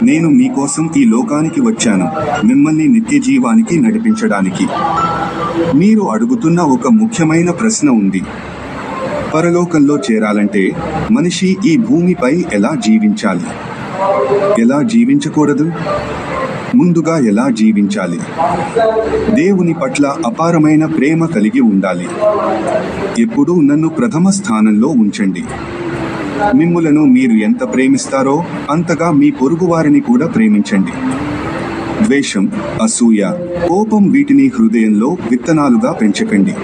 నేను మీకోసం ఈ లోకానికి వచ్చాను, మిమ్మల్ని నిత్య జీవానికి నడిపించడానికి. మీరు అడుగుతున్న ఒక ముఖ్యమైన ప్రశ్న ఉంది. పరలోకంలో చేరాలంటే మనిషి ఈ భూమిపై ఎలా జీవించాలి? ఎలా జీవించకూడదు? ముందుగా ఎలా జీవించాలి? దేవుని పట్ల అపారమైన ప్రేమ కలిగి ఉండాలి. ఎప్పుడూ నన్ను ప్రథమ స్థానంలో ఉంచండి. మిమ్ములను మీరు ఎంత ప్రేమిస్తారో అంతగా మీ పొరుగువారిని కూడా ప్రేమించండి. ద్వేషం, అసూయ, కోపం వీటిని హృదయంలో విత్తనాలుగా పెంచకండి.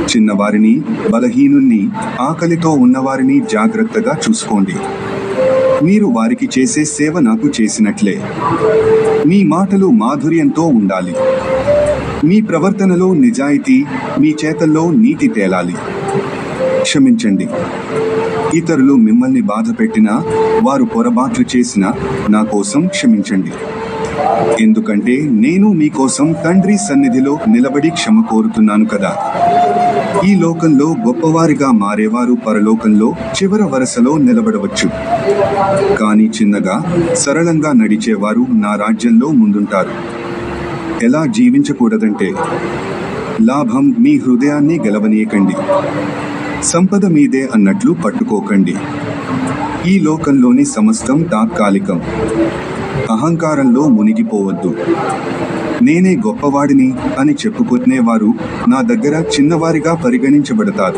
చిన్నవారిని, బలహీనుల్ని, ఆకలితో ఉన్నవారిని జాగ్రత్తగా చూసుకోండి. మీరు వారికి చేసే సేవ నాకు చేసినట్లే. మీ మాటలు మాధుర్యంతో ఉండాలి. మీ ప్రవర్తనలో నిజాయితీ, మీ చేతల్లో నీతి తేలాలి. క్షమించండి. ఇతరులు మిమ్మల్ని బాధ పెట్టినా, వారు పొరపాట్లు చేసినా నా కోసం క్షమించండి. ఎందుకంటే నేను మీకోసం తండ్రి సన్నిధిలో నిలబడి క్షమ కోరుతున్నాను కదా. ఈ లోకంలో గొప్పవారిగా మారేవారు పరలోకంలో చివరి వరుసలో నిలబడవచ్చు. కానీ చిన్నగా, సరళంగా నడిచేవారు నా రాజ్యంలో ముందుంటారు. ఎలా జీవించకూడదంటే, లాభం మీ హృదయాన్ని గెలవనీయకండి. సంపద మీదే అన్నట్లు పట్టుకోకండి. ఈ లోకంలోని సమస్తం తాత్కాలికం. అహంకారంలో మునిగిపోవద్దు. నేనే గొప్పవాడిని అని చెప్పుకునేవారు నా దగ్గర చిన్నవారిగా పరిగణించబడతారు.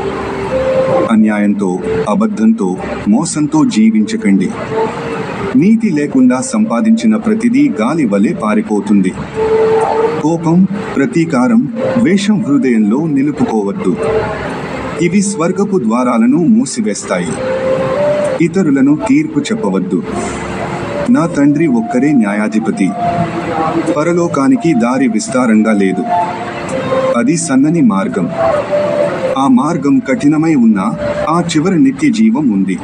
అన్యాయంతో, అబద్ధంతో, మోసంతో జీవించకండి. నీతి లేకుండా సంపాదించిన ప్రతిదీ గాలి వలె పారిపోతుంది. కోపం, ప్రతీకారం, ద్వేషం హృదయంలో నిలుపుకోవద్దు. ఇవి స్వర్గపు ద్వారాలను మూసివేస్తాయి. ఇతరులను తీర్పు చెప్పవద్దు. నా తండ్రి ఒక్కరే న్యాయాధిపతి. పరలోకానికి దారి విస్తారంగా లేదు. అది సన్నని మార్గం. ఆ మార్గం కఠినమై ఉన్నా ఆ చివరి నిత్య జీవం ఉంది.